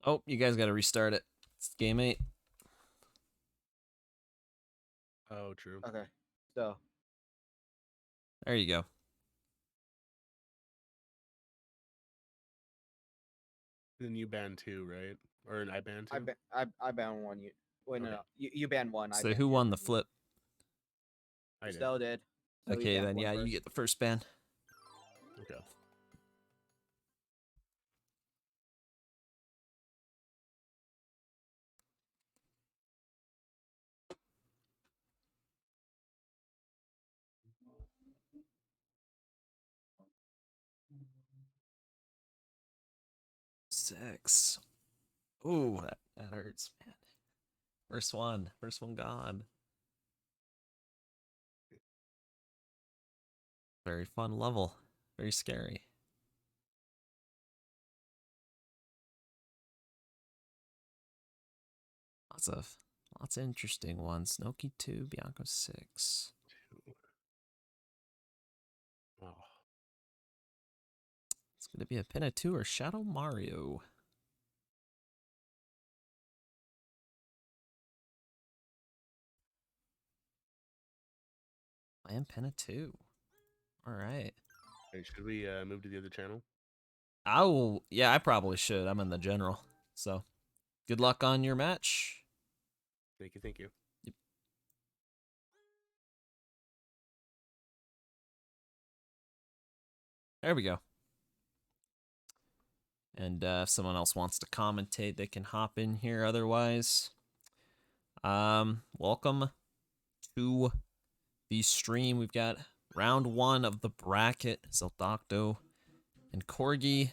Oh, you guys got to restart it. It's game 8. Oh, true. Okay, so There you go. Then you ban 2, right? Or I ban 2? I ban one. You wait, no, Okay. no. You ban one. I So ban who two. won the flip? I did. Still did. So he Okay, banned then one yeah, you first. get the first ban. Okay. Six. Ooh, that hurts, man. First one gone. Very fun level. Very scary. Lots of interesting ones. Noki 2, Bianco 6. 2. Oh. It's gonna be a Pinna 2 or Shadow Mario. I am Pinna 2. Alright. Hey, should we move to the other channel? Yeah, I probably should. I'm in the general. So, good luck on your match. Thank you, thank you. There we go. And if someone else wants to commentate, they can hop in here. Otherwise, welcome to the stream. We've got round 1 of the bracket. Zeldocto and Corgi.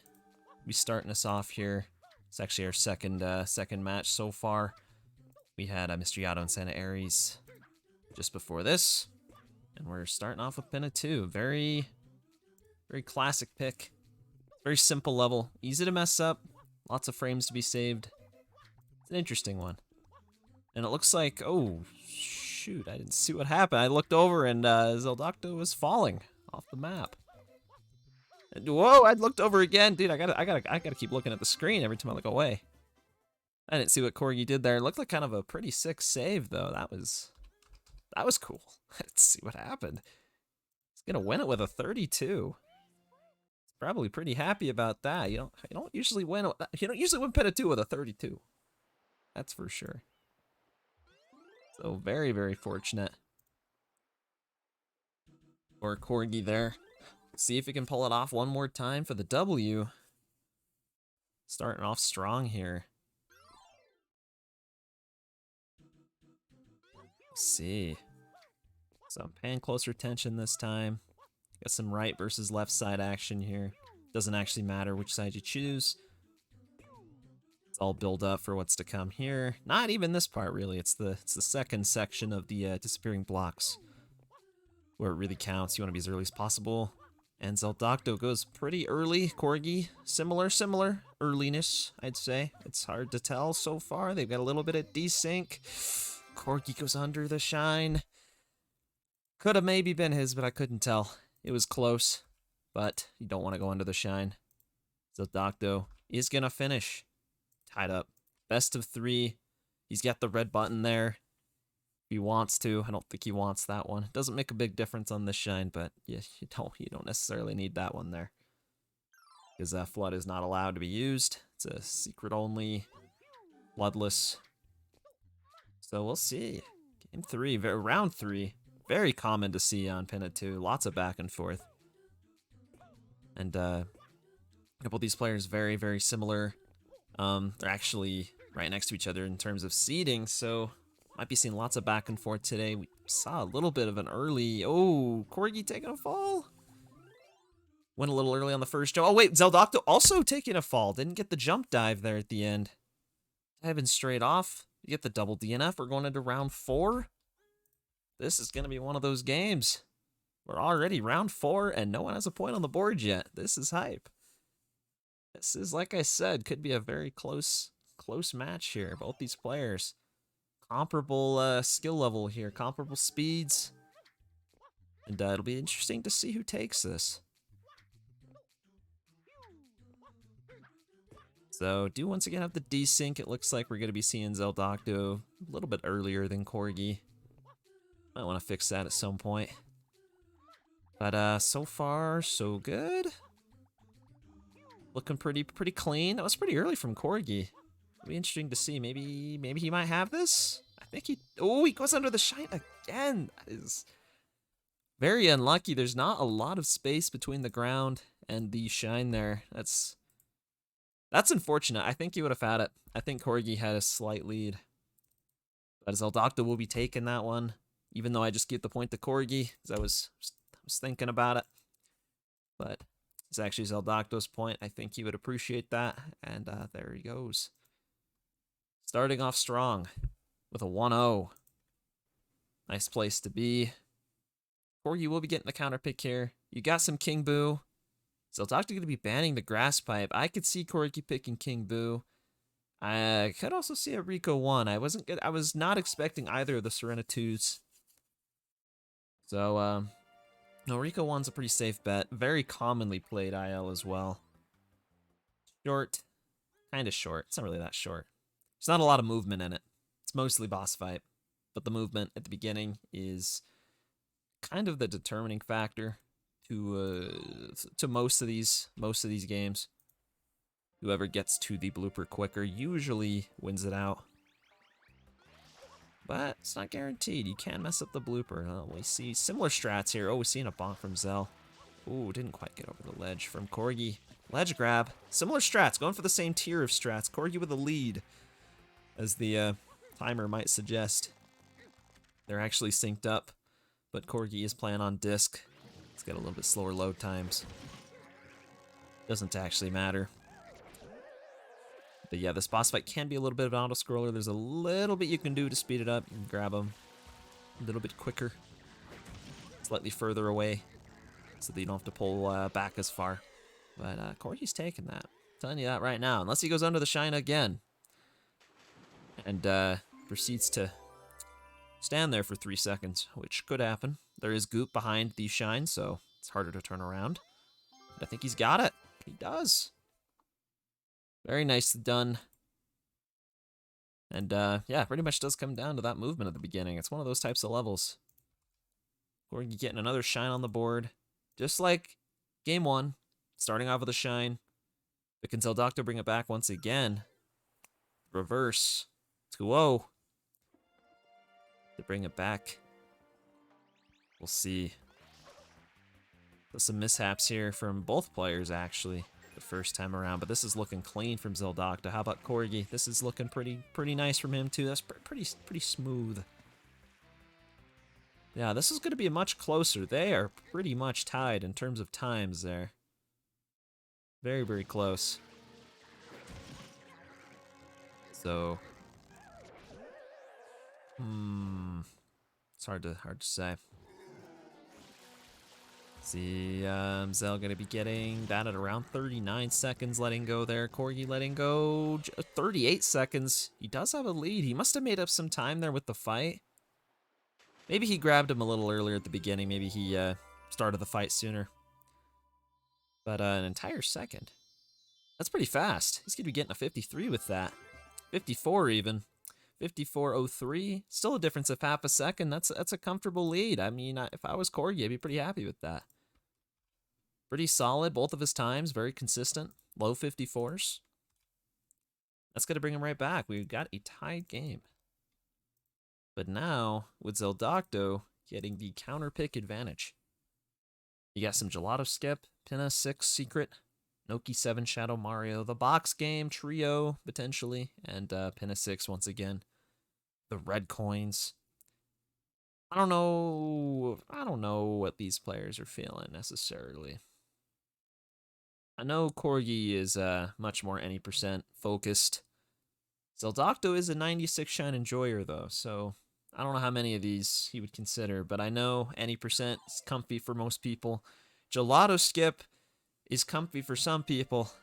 Be starting us off here. It's actually our second match so far. We had Mr. Yato and Santa Aries just before this, and we're starting off with Pinna 2. Very classic pick. Very simple level, easy to mess up, lots of frames to be saved. It's an interesting one. And it looks like, oh, shoot, I didn't see what happened. I looked over and Zeldocto was falling off the map. And, whoa, I looked over again. Dude, I gotta keep looking at the screen every time I look away. I didn't see what Corgi did there. It looked like kind of a pretty sick save, though. That was cool. Let's see what happened. He's gonna win it with a 32. Probably pretty happy about that. You don't usually win Pinna 2 with a 32. That's for sure. So very fortunate for Corgi there. See if he can pull it off one more time for the W. Starting off strong here. Let's see. So I'm paying closer attention this time. Got some right versus left side action here. Doesn't actually matter which side you choose. It's all build up for what's to come here. Not even this part really. It's the second section of the disappearing blocks where it really counts. You want to be as early as possible. And Zeldocto goes pretty early. Corgi, similar earliness, I'd say. It's hard to tell so far. They've got a little bit of desync. Corgi goes under the shine. Could have maybe been his, but I couldn't tell. It was close, but you don't want to go under the shine. Zeldocto is going to finish. Tied up. Best of 3. He's got the red button there. If he wants to. I don't think he wants that one. Doesn't make a big difference on this shine, but yeah, you don't necessarily need that one there. Because Flood is not allowed to be used. It's a secret only. Bloodless. So we'll see. Game 3, round 3. Very common to see on Pinna 2. Lots of back and forth. And a couple of these players very similar. They're actually right next to each other in terms of seeding, so might be seeing lots of back and forth today. We saw a little bit of an early... Oh, Corgi taking a fall. Went a little early on the first jump. Oh, wait, Zeldocto also taking a fall. Didn't get the jump dive there at the end. Diving straight off. You get the double DNF. We're going into round 4. This is going to be one of those games. We're already round 4, and no one has a point on the board yet. This is hype. This is, like I said, could be a very close match here. Both these players. Comparable skill level here. Comparable speeds. And it'll be interesting to see who takes this. So, do once again have the desync. It looks like we're going to be seeing Zeldocto a little bit earlier than Corgi. Might want to fix that at some point. But so far, so good. Looking pretty clean. That was pretty early from Corgi. It'll be interesting to see. Maybe he might have this. I think he. Oh, he goes under the shine again. That is very unlucky. There's not a lot of space between the ground and the shine there. That's unfortunate. I think he would have had it. I think Corgi had a slight lead. But Zeldocto will be taking that one, even though I just gave the point to Corgi, because I was thinking about it. But it's actually Zeldocto's point. I think he would appreciate that. And there he goes. Starting off strong with a 1-0. Nice place to be. Corgi will be getting the counter pick here. You got some King Boo. Zeldocto going to be banning the grass pipe. I could see Corgi picking King Boo. I could also see a Rico 1. I was not expecting either of the Serenitudes. So, no, Rico 1's a pretty safe bet. Very commonly played IL as well. Short. Kind of short. It's not really that short. There's not a lot of movement in it. It's mostly boss fight. But the movement at the beginning is kind of the determining factor to most of these games. Whoever gets to the blooper quicker usually wins it out. But it's not guaranteed. You can mess up the blooper. We see similar strats here. Oh, we're seeing a bonk from Zell. Ooh, didn't quite get over the ledge from Corgi. Ledge grab. Similar strats. Going for the same tier of strats. Corgi with a lead, as the timer might suggest. They're actually synced up, but Corgi is playing on disc. It's got a little bit slower load times. Doesn't actually matter. But yeah, this boss fight can be a little bit of an auto-scroller. There's a little bit you can do to speed it up. You can grab them a little bit quicker. Slightly further away, so that you don't have to pull back as far. But Corgi's taking that. I'm telling you that right now. Unless he goes under the shine again. And proceeds to stand there for 3 seconds, which could happen. There is goop behind the shine, so it's harder to turn around. But I think he's got it. He does. Very nicely done. And yeah, pretty much does come down to that movement at the beginning. It's one of those types of levels. Corgi getting another shine on the board. Just like game 1, starting off with a shine. But can Zeldocto bring it back once again? Reverse. 2-0. To bring it back. We'll see. There's some mishaps here from both players, actually, the first time around. But this is looking clean from Zeldocto. How about Corgi? This is looking pretty nice from him, too. That's pretty smooth. Yeah, this is going to be much closer. They are pretty much tied in terms of times there. Very, very close. So, it's hard to say. See, Zell gonna be getting that at around 39 seconds, letting go there. Corgi letting go 38 seconds. He does have a lead. He must have made up some time there with the fight. Maybe he grabbed him a little earlier at the beginning. Maybe he started the fight sooner. But an entire second. That's pretty fast. He's gonna be getting a 53 with that. 54 even. 54.03. Still a difference of half a second. That's a comfortable lead. I mean, if I was Corgi, I'd be pretty happy with that. Pretty solid, both of his times. Very consistent. Low 54s. That's going to bring him right back. We've got a tied game. But now, with Zeldocto getting the counter pick advantage. You got some Gelato Skip, Pinna 6 Secret, Noki 7 Shadow Mario, the box game, Trio, potentially, and Pinna 6 once again. The red coins. I don't know what these players are feeling necessarily. I know Corgi is much more any percent focused. Zeldocto is a 96 shine enjoyer though, so I don't know how many of these he would consider, but I know any percent is comfy for most people. Gelato Skip is comfy for some people.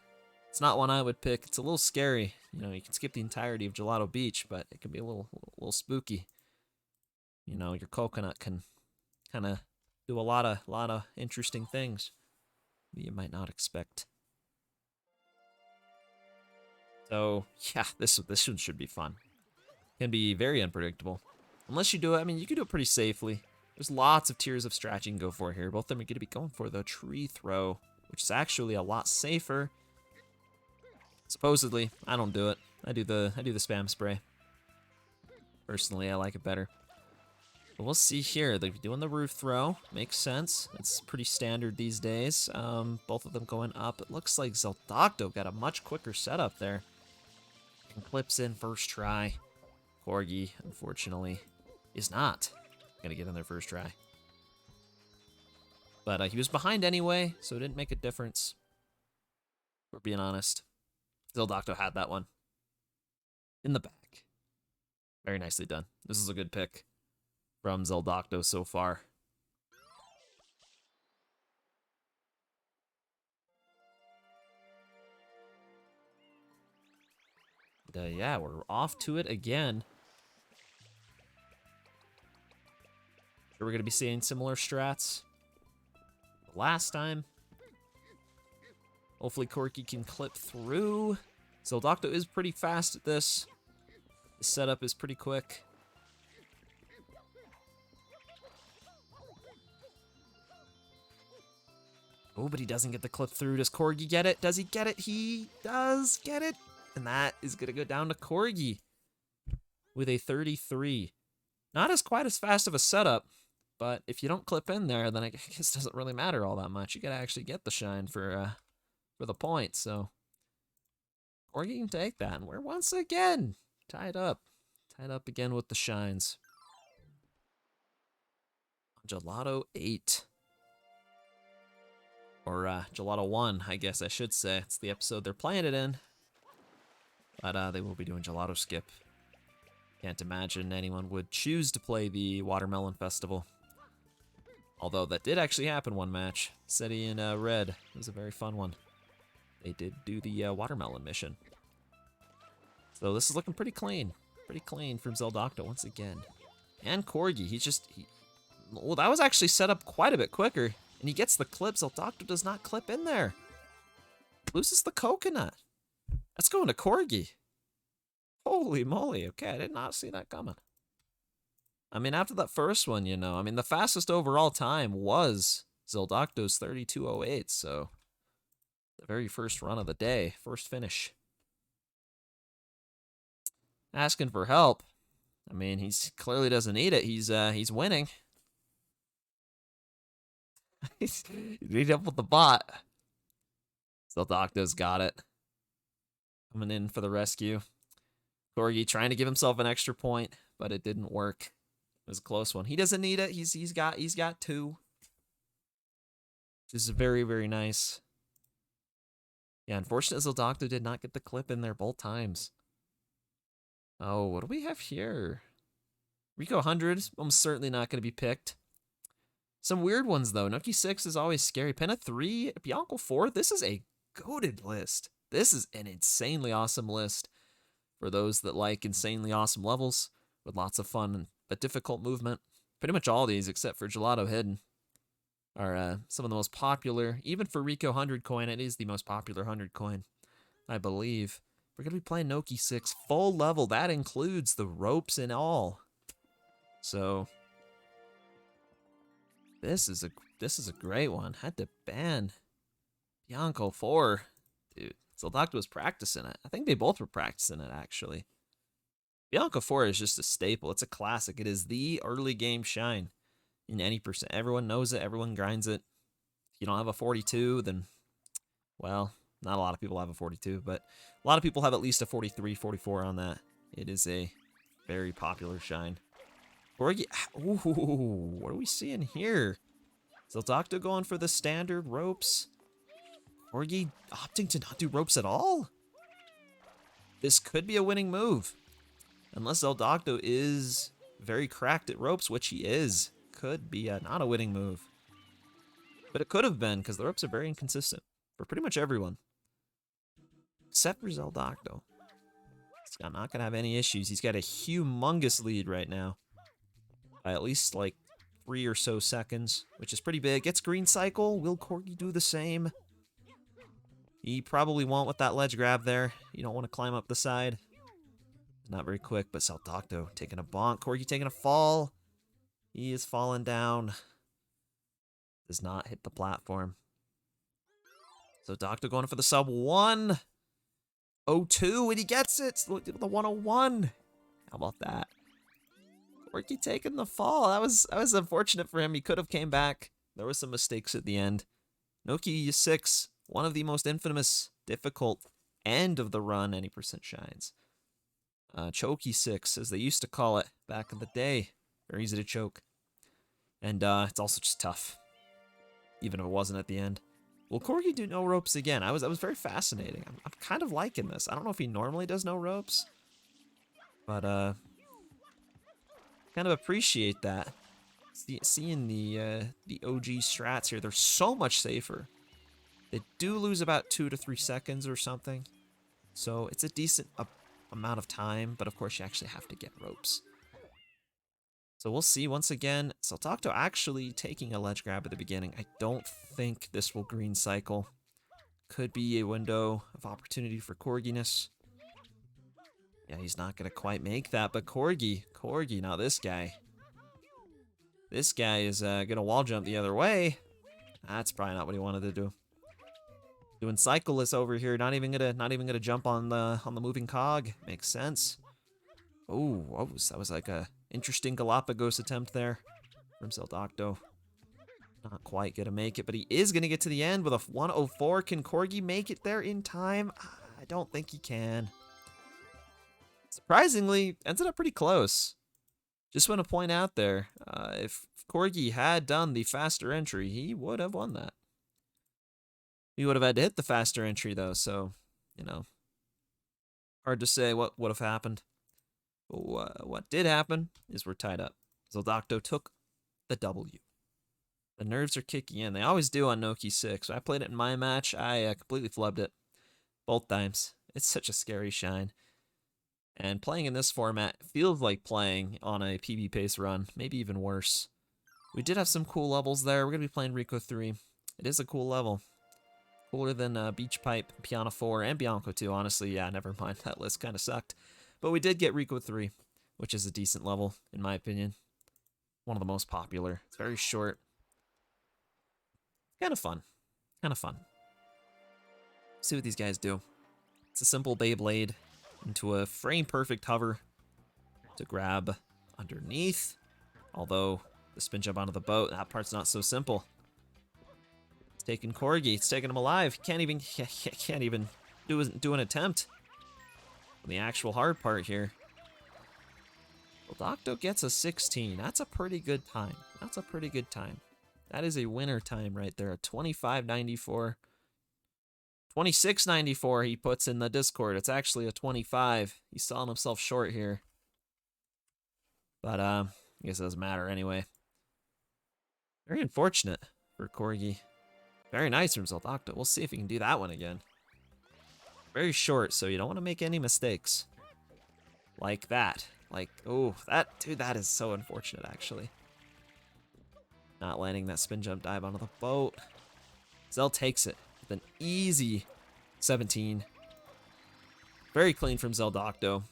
It's not one I would pick. It's a little scary. You know, you can skip the entirety of Gelato Beach, but it can be a little spooky. You know, your coconut can kind of do a lot of interesting things that you might not expect. So, yeah, this one should be fun. Can be very unpredictable. Unless you do it, I mean, you can do it pretty safely. There's lots of tiers of strat you can go for here. Both of them are going to be going for the tree throw, which is actually a lot safer. Supposedly, I don't do it. I do the spam spray. Personally, I like it better. But we'll see here. They're doing the roof throw. Makes sense. It's pretty standard these days. Both of them going up. It looks like Zeldocto got a much quicker setup there. And clips in first try. Corgi, unfortunately, is not going to get in their first try. But he was behind anyway, so it didn't make a difference. We're being honest. Zeldocto had that one. In the back. Very nicely done. This is a good pick from Zeldocto so far. Yeah, we're off to it again. Sure we're going to be seeing similar strats last time. Hopefully Corky can clip through. Zeldocto is pretty fast at this. The setup is pretty quick. Oh, but he doesn't get the clip through. Does Corgi get it? Does he get it? He does get it. And that is going to go down to Corgi with a 33. Not as quite as fast of a setup, but if you don't clip in there, then I guess it doesn't really matter all that much. You got to actually get the shine for the point, so Corgi can take that. And we're once again tied up. Tied up again with the shines. Gelato 8. Or Gelato 1, I guess I should say. It's the episode they're playing it in. But they will be doing Gelato Skip. Can't imagine anyone would choose to play the Watermelon Festival. Although that did actually happen one match. City in Red. It was a very fun one. They did do the Watermelon mission. So this is looking pretty clean. Pretty clean from Zeldocto once again. And Corgi, well, that was actually set up quite a bit quicker. And he gets the clip. Zeldocto does not clip in there. Loses the coconut. That's going to Corgi. Holy moly. Okay, I did not see that coming. I mean, after that first one, you know, I mean, the fastest overall time was Zeldocto's 32:08, so the very first run of the day, first finish. Asking for help. I mean, he's clearly doesn't need it. He's winning. He's meet up with the bot. Zeldocto's got it. Coming in for the rescue. Corgi trying to give himself an extra point, but it didn't work. It was a close one. He doesn't need it. He's got 2. Which is very, very nice. Yeah, unfortunately, Zeldocto did not get the clip in there both times. Oh, what do we have here? Rico 100, almost certainly not going to be picked. Some weird ones, though. Nuki 6 is always scary. Penna 3, Bianco 4. This is a goated list. This is an insanely awesome list for those that like insanely awesome levels with lots of fun but difficult movement. Pretty much all these, except for Gelato Hidden, are some of the most popular. Even for Rico 100 coin, it is the most popular 100 coin, I believe. We're going to be playing Noki 6 full level. That includes the ropes and all. So this is a great one. Had to ban Bianco 4. Dude, Zeldocto was practicing it. I think they both were practicing it, actually. Bianco 4 is just a staple. It's a classic. It is the early game shine in any percent. Everyone knows it. Everyone grinds it. If you don't have a 42, then, well, not a lot of people have a 42, but a lot of people have at least a 43, 44 on that. It is a very popular shine. Ooh, what are we seeing here? Zeldocto going for the standard ropes. Corgi opting to not do ropes at all? This could be a winning move. Unless Zeldocto is very cracked at ropes, which he is. Could be not a winning move. But it could have been, because the ropes are very inconsistent for pretty much everyone. Except for Zeldocto. He's not going to have any issues. He's got a humongous lead right now. By at least like 3 or so seconds, which is pretty big. Gets green cycle. Will Corgi do the same? He probably won't with that ledge grab there. You don't want to climb up the side. Not very quick, but Saltocto taking a bonk. Corgi taking a fall. He is falling down. Does not hit the platform. So Doctor going for the sub 1. 0-2, and he gets it. Look at the 101. How about that? Corgi taking the fall. That was unfortunate for him. He could have came back. There were some mistakes at the end. Noki 6, one of the most infamous, difficult end of the run any percent shines. Chokey 6, as they used to call it back in the day. Very easy to choke. And it's also just tough, even if it wasn't at the end. Will Corgi do no ropes again? I was very fascinating. I'm kind of liking this. I don't know if he normally does no ropes, but kind of appreciate that. Seeing the OG strats here, they're so much safer. They do lose about 2 to 3 seconds or something, so it's a decent amount of time. But of course, you actually have to get ropes. So we'll see. Once again, Saltocto actually taking a ledge grab at the beginning. I don't think this will green cycle. Could be a window of opportunity for Corginess. Yeah, he's not going to quite make that, but Corgi, now this guy is going to wall jump the other way. That's probably not what he wanted to do. Doing cycleless over here, not even gonna jump on the moving cog. Makes sense. Oh, that was like a interesting Galapagos attempt there from Saltocto. Not quite gonna make it, but he is gonna get to the end with a 104. Can Corgi make it there in time? I don't think he can. Surprisingly, ends up pretty close. Just want to point out there, if Corgi had done the faster entry, he would have won that. He would have had to hit the faster entry though, so, you know, hard to say what would have happened. But what did happen is we're tied up. Saltocto took the W. The nerves are kicking in. They always do on Noki 6. When I played it in my match, I completely flubbed it. Both times. It's such a scary shine. And playing in this format feels like playing on a PB pace run. Maybe even worse. We did have some cool levels there. We're going to be playing Rico 3. It is a cool level. Cooler than Beach Pipe, Piano 4, and Bianco 2. Honestly, yeah, never mind. That list kind of sucked. But we did get Rico 3, which is a decent level, in my opinion. One of the most popular. It's very short. Kind of fun. Kind of fun. See what these guys do. It's a simple Beyblade into a frame-perfect hover to grab underneath. Although, the spin jump onto the boat, that part's not so simple. It's taking Corgi. It's taking him alive. Can't even do an attempt. The actual hard part here. Well, Docto gets a 16. That's a pretty good time. That's a pretty good time. That is a winner time right there. A 25.94. 26.94 he puts in the Discord. It's actually a 25. He's selling himself short here. But I guess it doesn't matter anyway. Very unfortunate for Corgi. Very nice from Saltocto. We'll see if he can do that one again. Very short, so you don't want to make any mistakes. Like that. Like, oh, that is so unfortunate, actually. Not landing that spin jump dive onto the boat. Zell takes it with an easy 17. Very clean from Saltocto.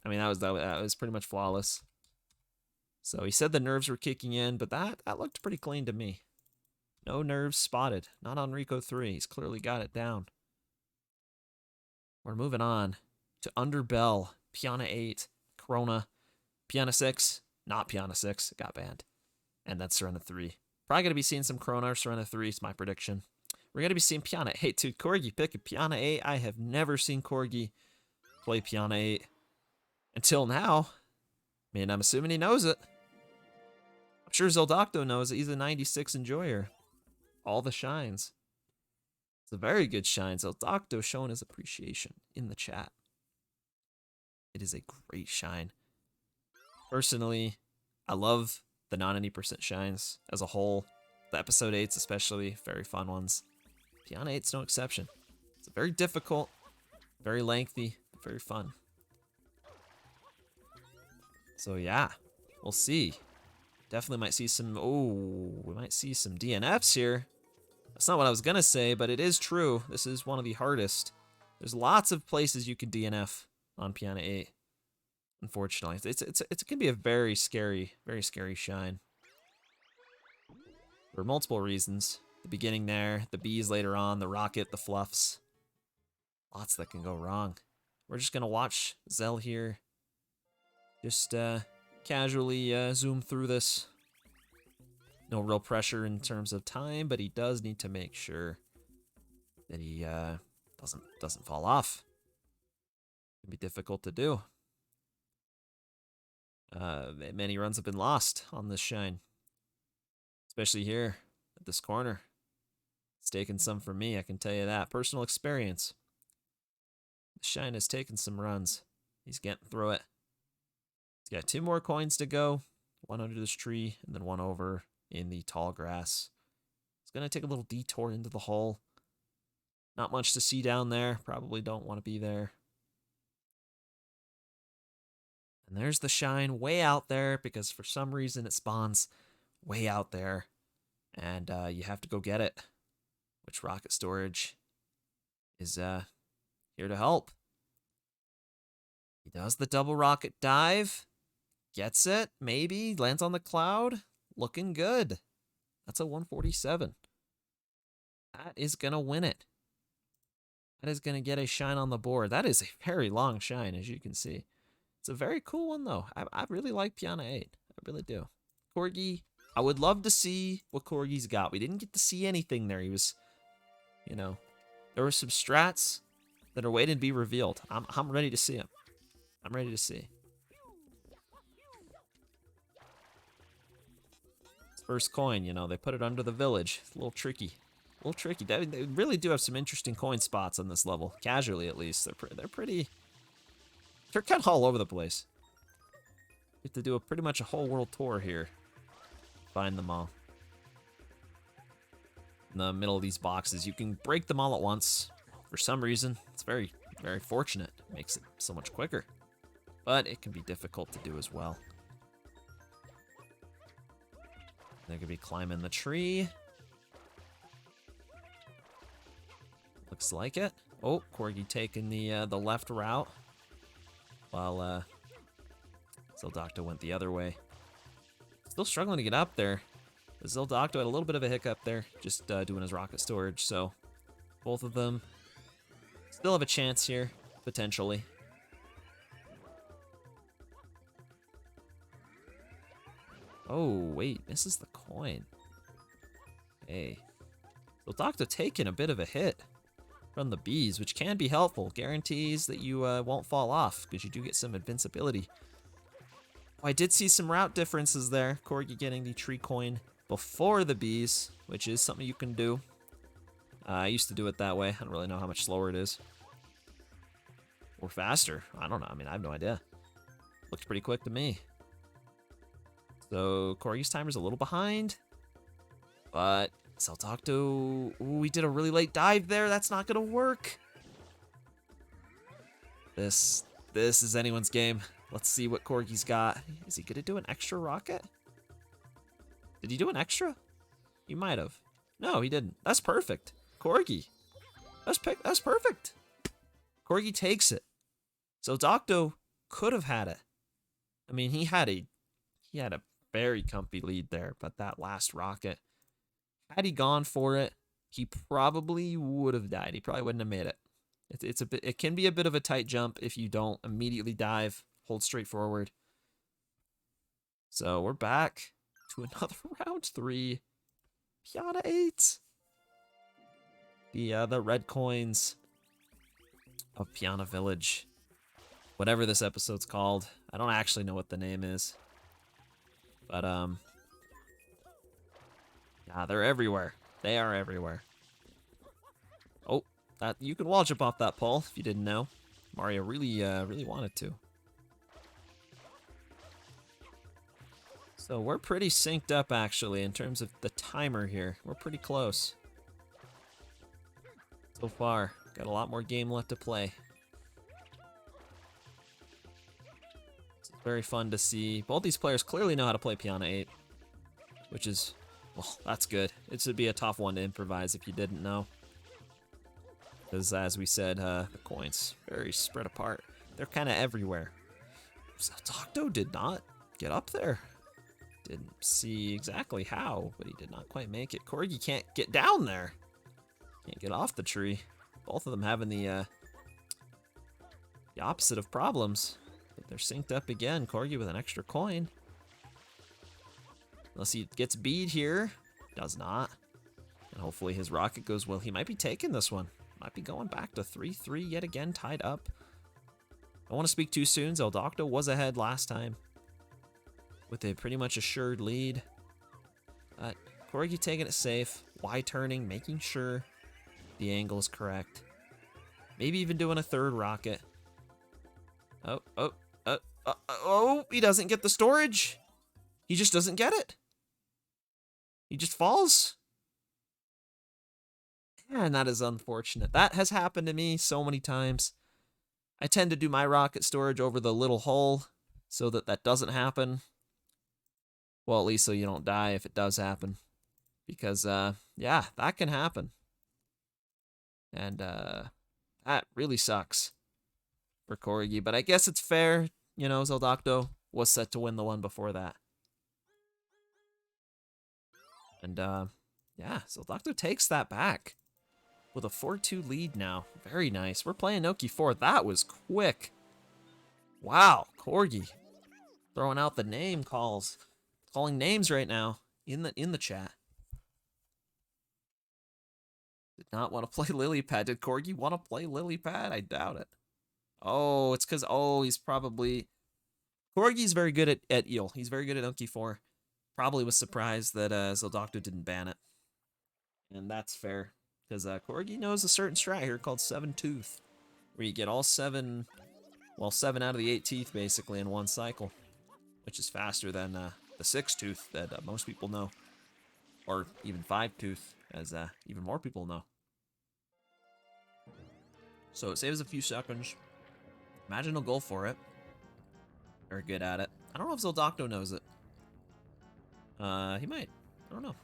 I mean, that was pretty much flawless. So he said the nerves were kicking in, but that looked pretty clean to me. No nerves spotted. Not on Rico 3. He's clearly got it down. We're moving on to Underbell, Piana 8, Corona, Piana 6, not Piana 6, got banned. And that's Serena 3. Probably going to be seeing some Corona or Serena 3, is my prediction. We're going to be seeing Piana 8. Dude, Corgi picking Piana 8. I have never seen Corgi play Piana 8 until now. I mean, I'm assuming he knows it. I'm sure Saltocto knows it. He's a 96 enjoyer. All the shines. It's a very good shine. Saltocto showing his appreciation in the chat. It is a great shine. Personally, I love the non-any% shines as a whole. The episode 8s especially, very fun ones. Piana 8's no exception. It's very difficult, very lengthy, very fun. So yeah, we'll see. Definitely might see some, we might see some DNFs here. That's not what I was gonna say, but it is true. This is one of the hardest. There's lots of places you can DNF on Piano 8. Unfortunately, it can be a very scary shine. For multiple reasons. The beginning there, the bees later on, the rocket, the fluffs. Lots that can go wrong. We're just gonna watch Zell here. Just casually zoom through this. No real pressure in terms of time, but he does need to make sure that he doesn't fall off. It can be difficult to do. Many runs have been lost on this shine, especially here at this corner. It's taken some from me, I can tell you that. Personal experience. The shine has taken some runs. He's getting through it. He's got 2 more coins to go. One under this tree, and then one over in the tall grass. It's going to take a little detour into the hole. Not much to see down there. Probably don't want to be there. And there's the shine way out there because for some reason it spawns way out there. And you have to go get it. Which rocket storage is here to help. He does the double rocket dive. Gets it, maybe. Lands on the cloud. Looking good. That's a 147. That is going to win it. That is going to get a shine on the board. That is a very long shine, as you can see. It's a very cool one, though. I really like Piano 8. I really do. Corgi, I would love to see what Corgi's got. We didn't get to see anything there. He was, you know, there were some strats that are waiting to be revealed. I'm ready to see them. I'm ready to see. First coin, you know, they put it under the village. It's a little tricky. A little tricky. They really do have some interesting coin spots on this level. Casually, at least. They're pretty... They're kind of all over the place. You have to do pretty much a whole world tour here. Find them all. In the middle of these boxes, you can break them all at once. For some reason, it's very, very fortunate. It makes it so much quicker. But it can be difficult to do as well. They're gonna be climbing the tree. Looks like it. Oh, Corgi taking the left route, while Zildocto went the other way. Still struggling to get up there. But Zildocto had a little bit of a hiccup there, just doing his rocket storage. So both of them still have a chance here, potentially. Oh, wait, misses the coin. Hey. Zildocto taking a bit of a hit from the bees, which can be helpful. Guarantees that you won't fall off, because you do get some invincibility. Oh, I did see some route differences there. Corgi getting the tree coin before the bees, which is something you can do. I used to do it that way. I don't really know how much slower it is. Or faster. I don't know. I mean, I have no idea. Looks pretty quick to me. So Corgi's timer's a little behind, but Zildocto, ooh, we did a really late dive there. That's not gonna work. This is anyone's game. Let's see what Corgi's got. Is he gonna do an extra rocket? Did he do an extra? He might have. No, he didn't. That's perfect. Corgi. That's perfect. Corgi takes it. Zildocto could have had it. I mean, he had a very comfy lead there, but that last rocket, had he gone for it, he probably would have died. He probably wouldn't have made it. It can be a bit of a tight jump if you don't immediately dive, hold straight forward. So we're back to another round 3. Piano 8. The red coins of Piano Village. Whatever this episode's called. I don't actually know what the name is. But, yeah, they're everywhere. They are everywhere. Oh, you can wall jump off that pole if you didn't know. Mario really wanted to. So we're pretty synced up, actually, in terms of the timer here. We're pretty close. So far. Got a lot more game left to play. Very fun to see. Both these players clearly know how to play Piano 8, which is Well, that's good. It should be a tough one to improvise if you didn't know. Because as we said, the coins very spread apart. They're kind of everywhere. Zeltocto did not get up there. Didn't see exactly how, but he did not quite make it. Corgi can't get down there. Can't get off the tree. Both of them having the opposite of problems. But they're synced up again. Corgi with an extra coin. Unless he gets beat here. Does not. And hopefully his rocket goes well. He might be taking this one. Might be going back to 3-3 yet again, tied up. Don't want to speak too soon. Zeltocto was ahead last time with a pretty much assured lead. Corgi taking it safe. Y turning, making sure the angle is correct. Maybe even doing a third rocket. Oh, he doesn't get the storage. He just doesn't get it. He just falls. And that is unfortunate. That has happened to me so many times. I tend to do my rocket storage over the little hole so that that doesn't happen. Well, at least so you don't die if it does happen. Because, yeah, that can happen. And, that really sucks for Corgi. But I guess it's fair, you know, Zeltocto was set to win the one before that. And, yeah, Zeltocto takes that back. With a 4-2 lead now. Very nice. We're playing Noki 4. That was quick. Wow, Corgi. Throwing out the name calls. Calling names right now in the chat. Did not want to play lily pad. Did Corgi want to play lily pad? I doubt it. Oh, it's because, he's probably... Corgi's very good at eel. He's very good at Noki 4. Probably was surprised that Zeltocto didn't ban it. And that's fair. Because Corgi knows a certain strat here called 7 Tooth. Where you get all 7 out of the 8 teeth basically in one cycle. Which is faster than the 6 Tooth that most people know. Or even 5 Tooth, as even more people know. So it saves a few seconds. Imagine he'll go for it. Very good at it. I don't know if Zeltocto knows it. He might. I don't know.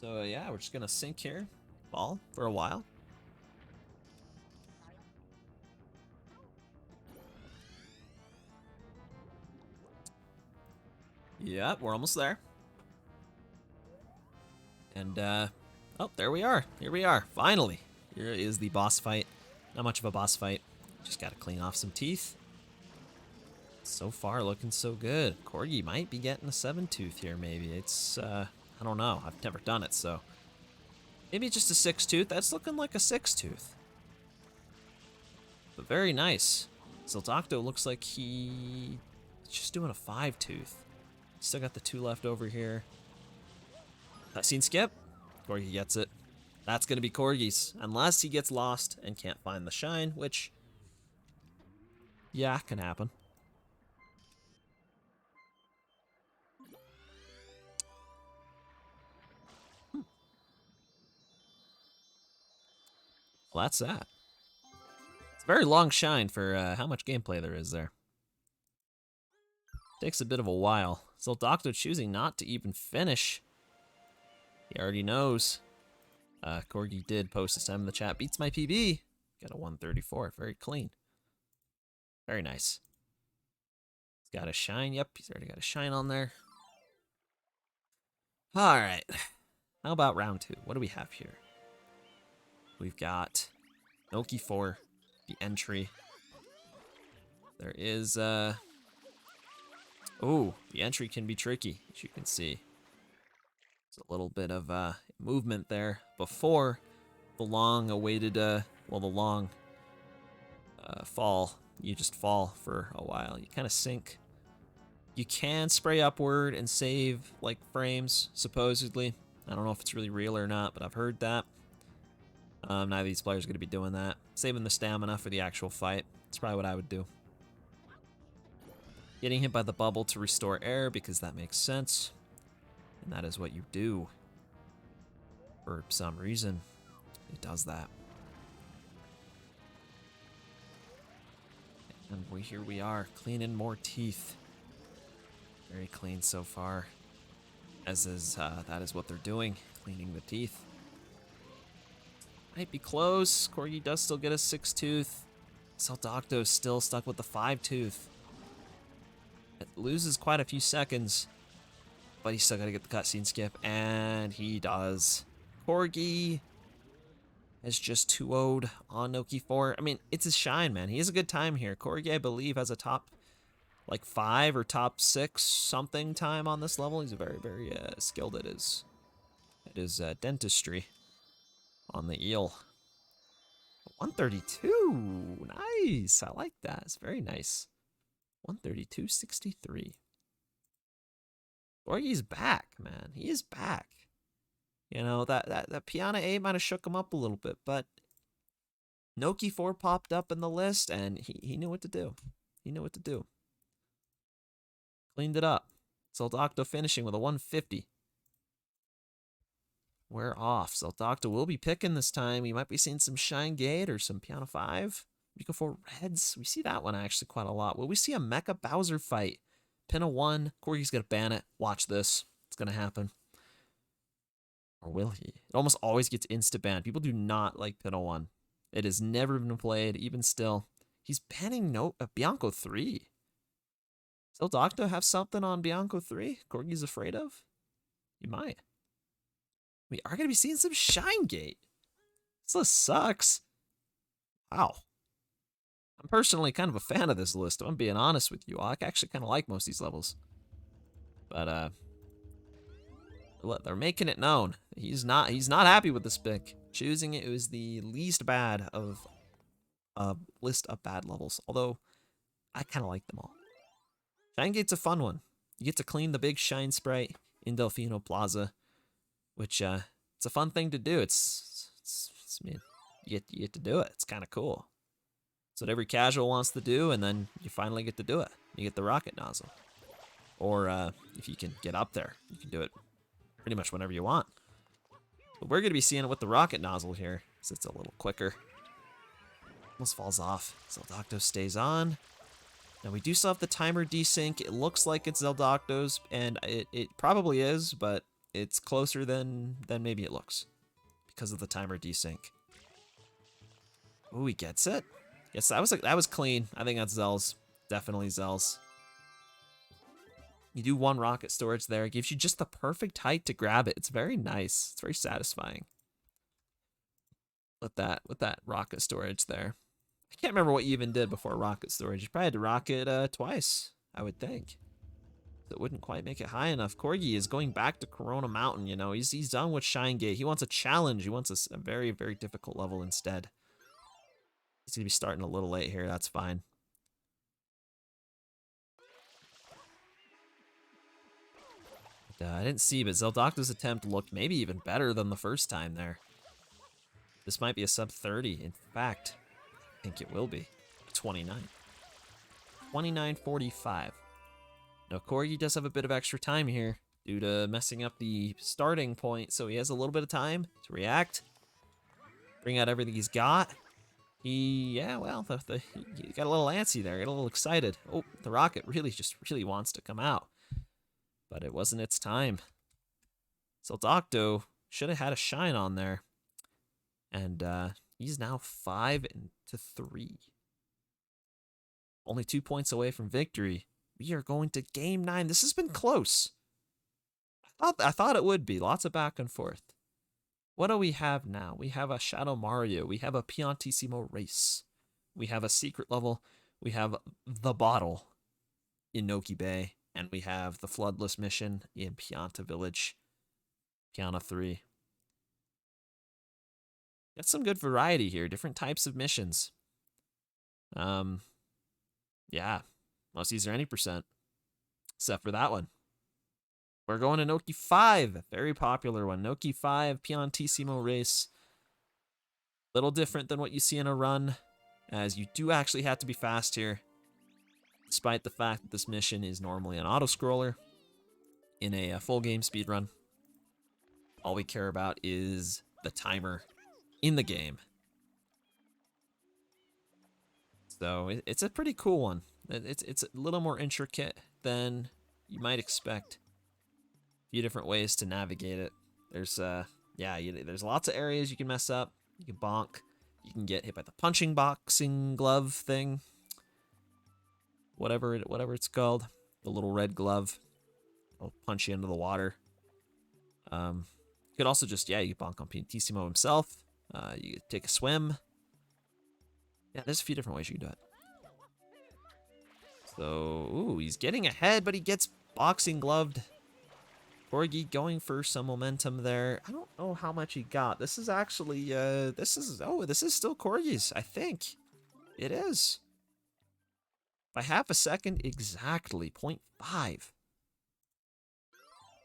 So yeah, we're just gonna sink here, fall for a while. Yep, we're almost there. And oh, there we are. Here we are. Finally, here is the boss fight. Not much of a boss fight. Just gotta clean off some teeth. So far, looking so good. Corgi might be getting a 7 Tooth here. Maybe it's I don't know. I've never done it, so maybe just a 6 Tooth. That's looking like a 6 Tooth. But very nice. Zeltocto looks like he's just doing a 5 Tooth. Still got the 2 left over here. Cutscene skip. Corgi gets it. That's going to be Corgi's. Unless he gets lost and can't find the shine, which, yeah, can happen. Well, that's that. It's a very long shine for how much gameplay there is there. Takes a bit of a while. Zeltocto choosing not to even finish. He already knows. Corgi did post this time in the chat. Beats my PB. Got a 134. Very clean. Very nice. He's got a shine. Yep, he's already got a shine on there. All right. How about round 2? What do we have here? We've got Noki 4, the entry. There is, oh, the entry can be tricky, as you can see. There's a little bit of movement there before the long-awaited, the long fall. You just fall for a while. You kind of sink. You can spray upward and save, like, frames, supposedly. I don't know if it's really real or not, but I've heard that. Neither of these players are going to be doing that. Saving the stamina for the actual fight. That's probably what I would do. Getting hit by the bubble to restore air, because that makes sense. And that is what you do. For some reason, it does that. And here we are, cleaning more teeth. Very clean so far. As is, that is what they're doing, cleaning the teeth. Might be close. Corgi does still get a 6-tooth. Seldocto's still stuck with the 5-tooth. It loses quite a few seconds, but he's still got to get the cutscene skip, and he does. Corgi has just 2-0'd on Noki 4. I mean, it's his shine, man. He has a good time here. Corgi, I believe, has a top, like, 5 or top 6 something time on this level. He's very, very skilled at his dentistry on the eel. 132. Nice. I like that. It's very nice. 132.63. Corgi's back, man. He is back. You know, that Piana 8 might have shook him up a little bit, but Noki 4 popped up in the list, and he knew what to do. He knew what to do. Cleaned it up. Seldocto finishing with a 150. We're off. Seldocto will be picking this time. We might be seeing some Shine Gate or some Piano 5. Miko 4 Reds. We see that one actually quite a lot. Will we see a Mecha Bowser fight? Pinna 1. Corgi's going to ban it. Watch this. It's going to happen. Or will he? It almost always gets insta-banned. People do not like Pinna 1. It has never been played, even still. He's banning Bianco 3. Seldocto have something on Bianco 3? Corgi's afraid of? He might. We are going to be seeing some Shine Gate. This list sucks. Wow. I'm personally kind of a fan of this list, if I'm being honest with you. I actually kind of like most of these levels. But, they're making it known. He's not happy with this pick. Choosing it was the least bad of a list of bad levels. Although, I kind of like them all. Shine Gate's a fun one. You get to clean the big Shine Sprite in Delfino Plaza, which, it's a fun thing to do. I mean, you get to do it. It's kind of cool. It's what every casual wants to do, and then you finally get to do it. You get the rocket nozzle. Or, if you can get up there, you can do it pretty much whenever you want. But we're going to be seeing it with the rocket nozzle here, so it's a little quicker. Almost falls off. Seldocto stays on. Now, we do still have the timer desync. It looks like it's Seldocto's, and it probably is, but it's closer than maybe it looks because of the timer desync. Ooh, he gets it. Yes, that was clean. I think that's Zell's. Definitely Zell's. You do one rocket storage there. It gives you just the perfect height to grab it. It's very nice. It's very satisfying. With that rocket storage there. I can't remember what you even did before rocket storage. You probably had to rocket twice, I would think. It wouldn't quite make it high enough. Corgi is going back to Corona Mountain, you know. He's done with Shine Gate. He wants a challenge. He wants a very, very difficult level instead. He's going to be starting a little late here. That's fine. I didn't see, but Seldocto's attempt looked maybe even better than the first time there. This might be a sub 30. In fact, I think it will be. 29. 29.45. Now, Corgi does have a bit of extra time here due to messing up the starting point, so he has a little bit of time to react, bring out everything he's got. He got a little antsy there, got a little excited. Oh, the rocket really wants to come out, but it wasn't its time. Seldocto should have had a shine on there, and he's now 5-3. Only 2 points away from victory. We are going to game 9. This has been close. I thought it would be. Lots of back and forth. What do we have now? We have a Shadow Mario. We have a Piantissimo Race. We have a secret level. We have the bottle in Noki Bay. And we have the Floodless mission in Pianta Village. Piana 3. Got some good variety here. Different types of missions. Yeah. Most of these are any percent. Except for that one. We're going to Noki 5. Very popular one. Noki 5, Piantissimo Race. Little different than what you see in a run, as you do actually have to be fast here. Despite the fact that this mission is normally an auto-scroller in a full game speed run. All we care about is the timer in the game. So it's a pretty cool one. It's a little more intricate than you might expect. A few different ways to navigate it. There's there's lots of areas you can mess up. You can bonk. You can get hit by the punching boxing glove thing. Whatever it's called. The little red glove. It'll punch you into the water. You could also just, you could bonk on Piantissimo himself. You could take a swim. Yeah, there's a few different ways you can do it. So, ooh, he's getting ahead, but he gets boxing gloved. Corgi going for some momentum there. I don't know how much he got. This is actually, this is still Corgi's, I think. It is. By half a second, exactly, 0.5.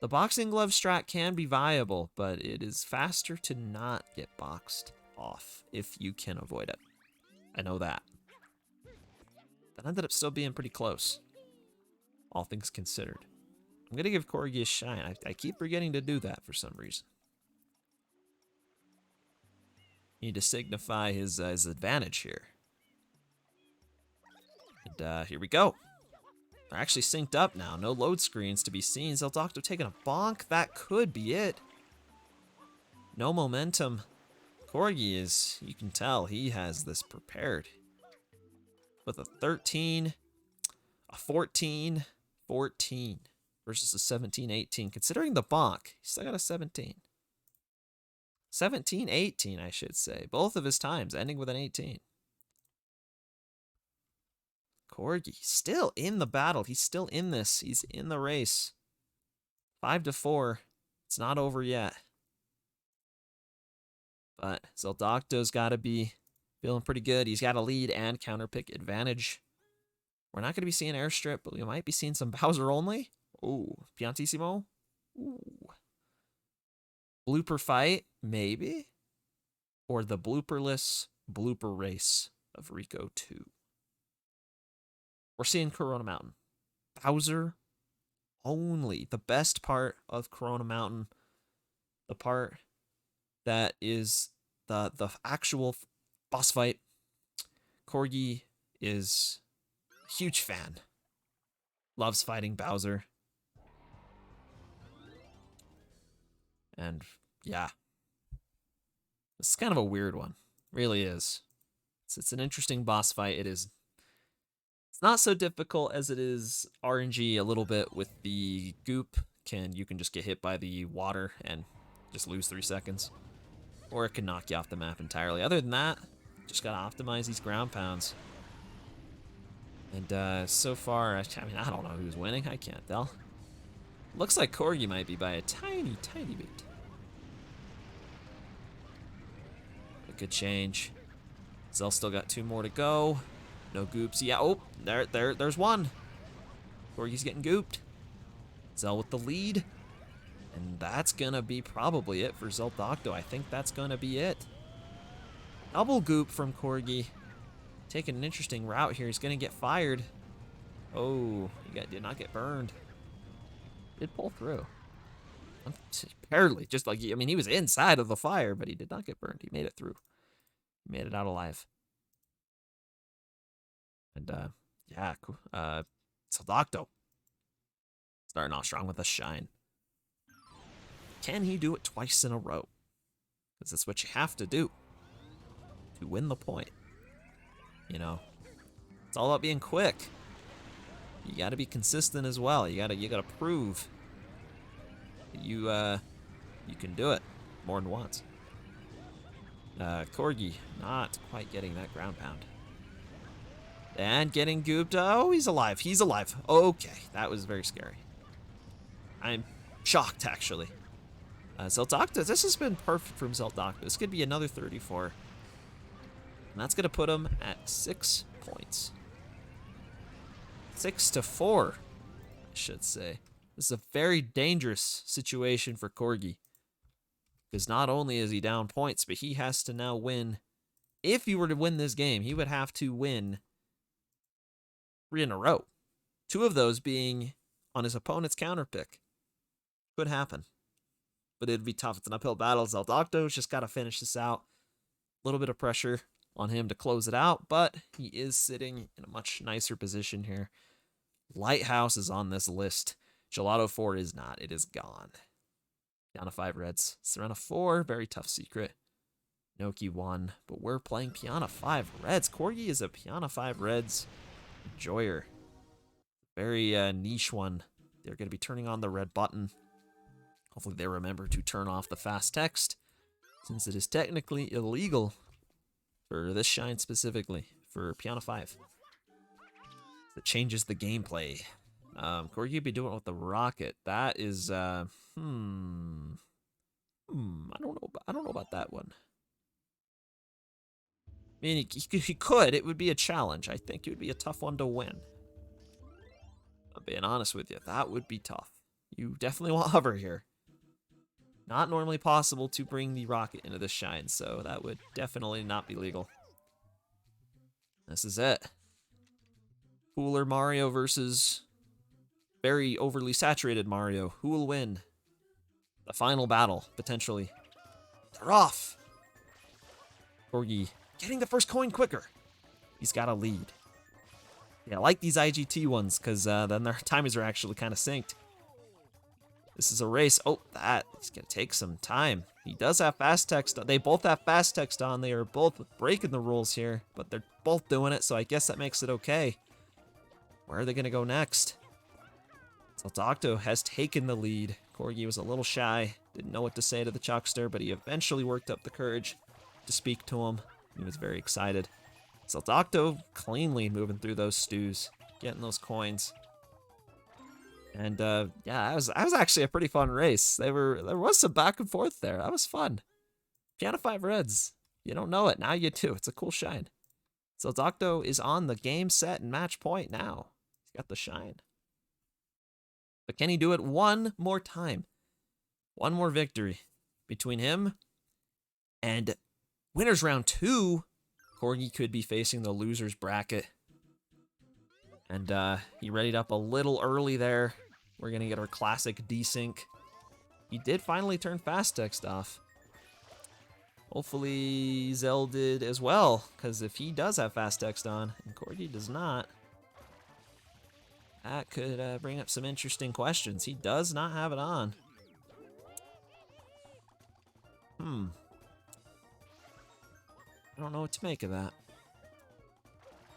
The boxing glove strat can be viable, but it is faster to not get boxed off if you can avoid it. I know that. That ended up still being pretty close, all things considered. I'm going to give Corgi a shine. I keep forgetting to do that for some reason. Need to signify his advantage here. And here we go. They're actually synced up now. No load screens to be seen. Zeldocto taking a bonk. That could be it. No momentum. Corgi is, you can tell, he has this prepared. With a 13, a 14, 14 versus a 17, 18. Considering the bonk, he's still got a 17. 17, 18, I should say. Both of his times ending with an 18. Corgi still in the battle. He's still in this. He's in the race. 5-4. It's not over yet. But Zeldocto's got to be feeling pretty good. He's got a lead and counterpick advantage. We're not going to be seeing airstrip, but we might be seeing some Bowser only. Ooh, Piantissimo. Ooh. Blooper fight, maybe? Or the blooperless blooper race of Rico 2. We're seeing Corona Mountain. Bowser only. The best part of Corona Mountain. The part that is the actual boss fight. Corgi is a huge fan. Loves fighting Bowser. And yeah. This is kind of a weird one. Really is. It's an interesting boss fight. It is. It's not so difficult as it is RNG a little bit with the goop. You can just get hit by the water and just lose 3 seconds. Or it can knock you off the map entirely. Other than that, just gotta optimize these ground pounds. And so far, I don't know who's winning. I can't tell. Looks like Corgi might be by a tiny, tiny bit. A good change. Zell still got 2 more to go. No goops. Yeah, oh, there's one. Corgi's getting gooped. Zell with the lead. And that's gonna be probably it for Zeldocto. I think that's gonna be it. Double goop from Corgi. Taking an interesting route here. He's gonna get fired. Oh, he did not get burned. Did pull through. Barely. Just like, I mean, he was inside of the fire, but he did not get burned. He made it through. He made it out alive. And yeah, Zeldocto starting off strong with a shine. Can he do it twice in a row? Because that's what you have to do to win the point. You know, it's all about being quick. You got to be consistent as well. You gotta prove that you can do it more than once. Corgi not quite getting that ground pound. And getting gooped. Oh, he's alive. He's alive. Okay, that was very scary. I'm shocked, actually. Zeldocto, this has been perfect from Zeldocto. This could be another 34. And that's going to put him at 6 points. 6-4, I should say. This is a very dangerous situation for Corgi. Because not only is he down points, but he has to now win. If he were to win this game, he would have to win 3 in a row. 2 of those being on his opponent's counterpick. Could happen. But it'd be tough. It's an uphill battle. Zeldocto's just got to finish this out. A little bit of pressure on him to close it out, but he is sitting in a much nicer position here. Lighthouse is on this list. Gelato 4 is not. It is gone. Piano 5 reds. Serena 4, very tough secret. Noki 1, but we're playing Piano 5 reds. Corgi is a Piano 5 reds enjoyer. Very niche one. They're going to be turning on the red button. Hopefully they remember to turn off the fast text, since it is technically illegal for this shine specifically, for Piano 5. It changes the gameplay. Corgi be doing it with the rocket. That is, I don't know about that one. I mean, he could. It would be a challenge. I think it would be a tough one to win. I'm being honest with you. That would be tough. You definitely want hover here. Not normally possible to bring the rocket into this shine, so that would definitely not be legal. This is it. Cooler Mario versus very overly saturated Mario. Who will win? The final battle, potentially. They're off! Corgi getting the first coin quicker. He's got a lead. Yeah, I like these IGT ones, because then their timers are actually kind of synced. This is a race. Oh, that's going to take some time. He does have fast text. They both have fast text on. They are both breaking the rules here, but they're both doing it, so I guess that makes it okay. Where are they going to go next? Saltocto has taken the lead. Corgi was a little shy. Didn't know what to say to the Chuckster, but he eventually worked up the courage to speak to him. He was very excited. Saltocto cleanly moving through those stews, getting those coins. And yeah, that was actually a pretty fun race. There was some back and forth there. That was fun. Piano 5 reds. You don't know it. Now you do. It's a cool shine. Saltocto is on the game, set, and match point now. He's got the shine. But can he do it one more time? One more victory between him and winners round 2. Corgi could be facing the losers bracket. And he readied up a little early there. We're going to get our classic desync. He did finally turn fast text off. Hopefully Zell did as well, because if he does have fast text on, and Corgi does not, that could bring up some interesting questions. He does not have it on. I don't know what to make of that.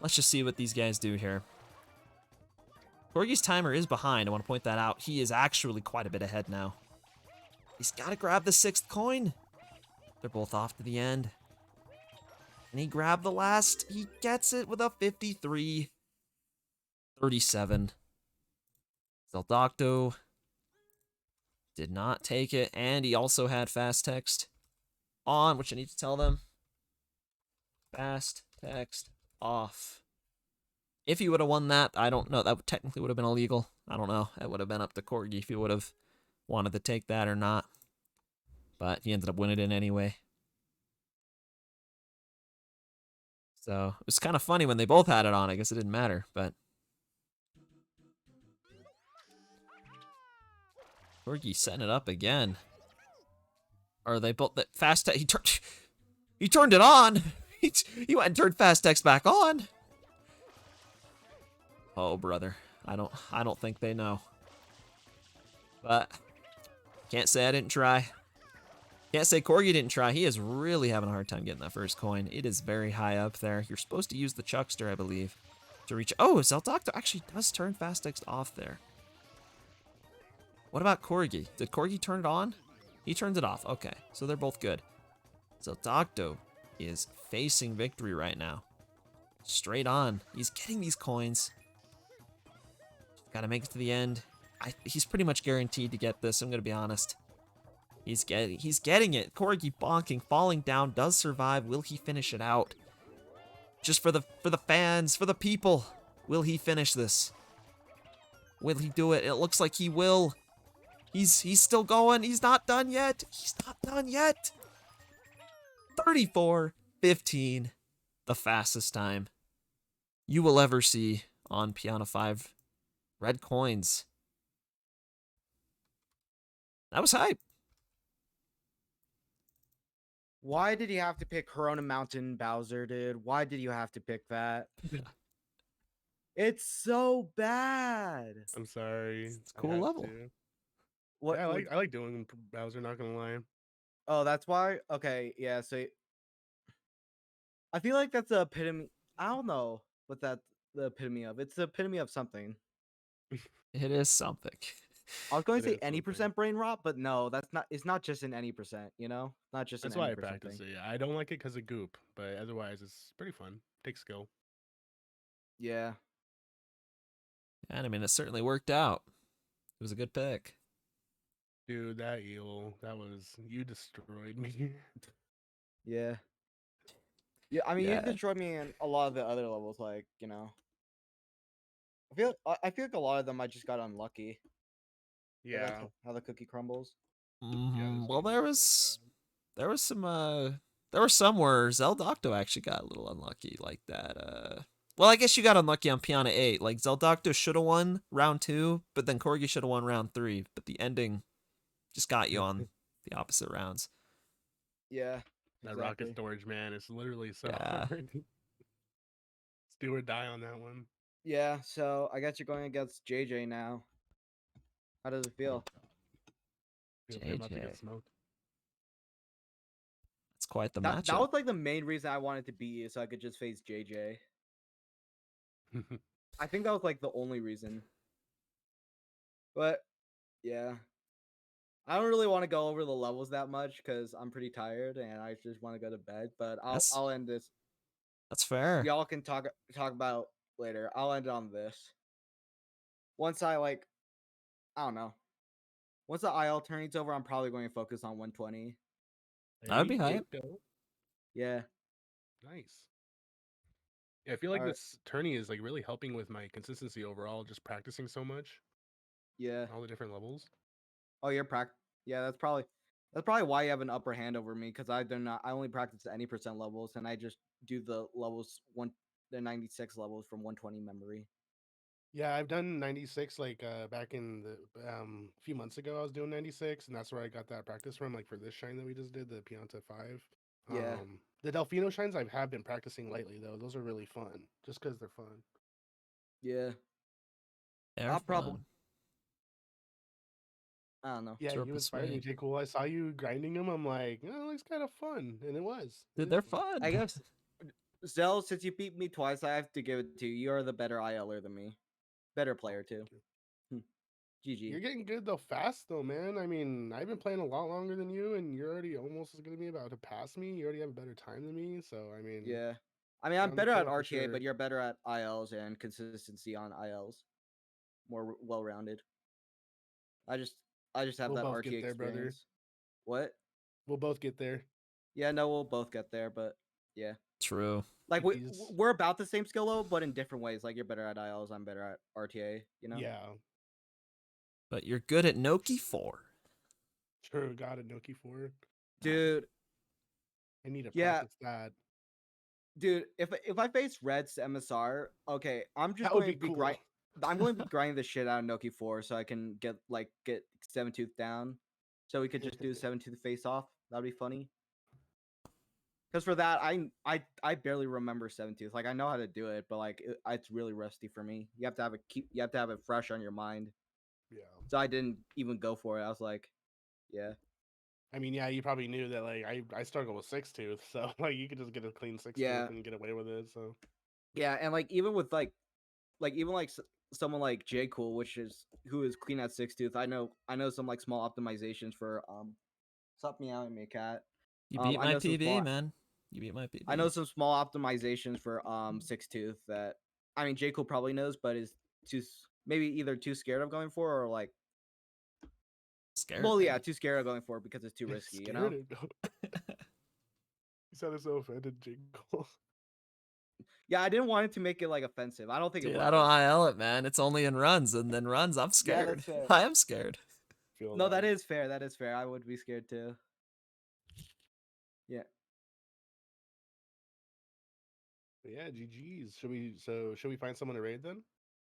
Let's just see what these guys do here. Corgi's timer is behind. I want to point that out. He is actually quite a bit ahead now. He's got to grab the 6th coin. They're both off to the end. And he grabbed the last. He gets it with a 53-37. Saltocto did not take it. And he also had fast text on, which I need to tell them. Fast text off. If he would have won that, I don't know. That technically would have been illegal. I don't know. It would have been up to Corgi if he would have wanted to take that or not. But he ended up winning it anyway. So it was kind of funny when they both had it on. I guess it didn't matter, but Corgi setting it up again. Are they both that fast text? He turned it on. He went and turned fast text back on. Oh, brother. I don't think they know. But can't say I didn't try. Can't say Corgi didn't try. He is really having a hard time getting that first coin. It is very high up there. You're supposed to use the Chuckster, I believe, to reach. Oh, Saltocto actually does turn fast text off there. What about Corgi? Did Corgi turn it on? He turned it off. Okay, so they're both good. Saltocto is facing victory right now. Straight on. He's getting these coins. Gotta make it to the end. He's pretty much guaranteed to get this, I'm gonna be honest. He's getting it. Corgi bonking, falling down, does survive. Will he finish it out? Just for the fans, for the people. Will he finish this? Will he do it? It looks like he will. He's still going. He's not done yet. He's not done yet. 34:15. The fastest time you will ever see on Piano 5 red coins. That was hype. Why did you have to pick Corona Mountain Bowser, dude? Why did you have to pick that? It's so bad. I'm sorry. It's a I cool had level. to. What? Yeah, What? I like doing Bowser. Not gonna lie. Oh, that's why. Okay, yeah. So I feel like that's the epitome. I don't know what that's the epitome of. It's the epitome of something. It is something. I was going It to say is any something. percent brain rot, but no, that's not. It's not just an any percent. You know, not just an That's any why I percent practice thing. it. Yeah, I don't like it because of goop, but otherwise it's pretty fun. Takes skill. Yeah. And I mean, it certainly worked out. It was a good pick. Dude, that eel, you destroyed me. Yeah. Yeah. I mean, you Yeah. destroyed me in a lot of the other levels. Like, you know, I feel like a lot of them I just got unlucky. But that's Yeah. how the cookie crumbles. Yeah, this Well, one there was was there were some where Zeldocto actually got a little unlucky like that. Well, I guess you got unlucky on Piana 8. Like Zeldocto should have won round 2, but then Corgi should have won round 3, but the ending just got you on the opposite rounds. Yeah. that rocket Exactly. storage, man. It's literally so Yeah. hard. It's do or die on that one. Yeah. So I guess you're going against JJ now. How does it Oh feel? god. Feels like I'm about to get JJ. smoked. It's quite the That matchup. was like the main reason I wanted to beat you, so I could just face JJ. I think that was like the only reason. But yeah, I don't really want to go over the levels that much because I'm pretty tired and I just want to go to bed. But That's I'll end this. that's fair. Y'all can talk about later. I'll end it on this. Once I don't know. Once the IL tourney's over, I'm probably going to focus on 120. I'd There be hype. you go. Yeah. Nice. Yeah, I feel All like right. this tourney is like really helping with my consistency overall, just practicing so much, Yeah. all the different levels. Oh, you're Yeah, that's probably why you have an upper hand over me because I do not. I only practice any percent levels and I just do the 96 levels from 120 memory. Yeah, I've done 96 like back in the few months ago I was doing 96 and that's where I got that practice from like for this shine that we just did, the Pianta 5. Yeah. The Delfino shines I have been practicing lately though. Those are really fun just cuz they're fun. Yeah. They're I'll probably. fun. I don't know. Yeah, you Serpent's inspired me, Way. J. Cool. I saw you grinding them. I'm like, oh, it looks kind of fun. And it was. It Dude, is they're fun. fun. I guess Zell, since you beat me twice, I have to give it to you. You're the better ILer than me. Better Oh, player too. thank you. GG. You're getting good though fast though, man. I mean, I've been playing a lot longer than you, and you're already almost going to be about to pass me. You already have a better time than me, so I mean, Yeah. I mean, you're I'm on the better at court for RTA, but sure. you're better at ILs and consistency on ILs. More well-rounded. I just I just have We'll that both RTA get there, brother. experience. What? We'll both get there. Yeah, no, we'll both get there, but yeah. True. Like GG's. we're about the same skill level, but in different ways. Like you're better at ILs, I'm better at RTA, you know? Yeah, But you're good at Noki 4. true. Got it, Noki for it. Dude, I need to yeah, practice that. dude, if I face Reds MSR, okay, That would be cool. I'm going to be grinding the shit out of Noki 4 so I can get Seven Tooth down. So we could just do Seven Tooth face off. That'd be funny. Because for that, I barely remember Seven Tooth. Like I know how to do it, but like it's really rusty for me. You have to have it fresh on your mind. Yeah. So I didn't even go for it. I was like, yeah, I mean, yeah, you probably knew that like I struggle with six tooth, so like you could just get a clean six yeah, tooth and get away with it. So yeah, and like even with even like someone like J Cool, who is clean at six tooth. I know some like. Stop meowing me, cat. You beat I my know some PB, small. man. You beat my I know PB. some small optimizations for six tooth that I mean J Cool probably knows, but is maybe either too scared of going for or like Scared, maybe. too scared of going for it because it's too risky, you scared know? it. You sounded so offended, Jingle. Yeah, I didn't want it to make it like offensive. I don't think it Dude, I don't was. IL it, man. It's only in runs, and then runs, I'm Yeah, that's scared. fair. I am scared. Feel No, that. that is fair. That is fair. I would be scared too. Yeah. But yeah, GG's. Should we find someone to raid then?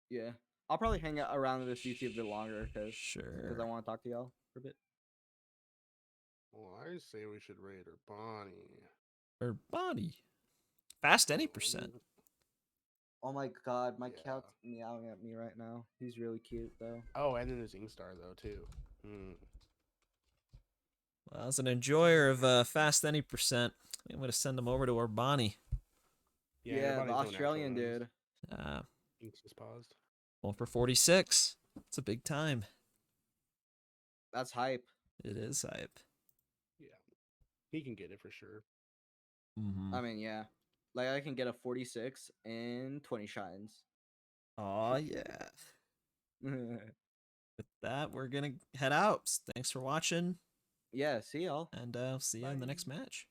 Yeah. I'll probably hang out around this CC a bit longer because I Sure. want to talk to y'all for a bit. Well, I say we should raid her Bonnie. Or Bonnie. Fast any Let me percent. Oh my god, my Yeah. cat's meowing at me right now. He's really cute though. Oh, and then there's Ingstar though too. Mm. Well, as an enjoyer of fast any percent, I'm going to send him over to Urbani. Yeah, Yeah, the everybody's doing actual Australian runs. dude. Inks just paused. Going for 46. It's a big time. That's hype. It is hype. Yeah, he can get it for sure. Mm-hmm. I mean, yeah. Like I can get a 46 and 20 shines. Oh yeah. With that, we're gonna head out. Thanks for watching, Yeah, see y'all. and see you in the next Bye. match.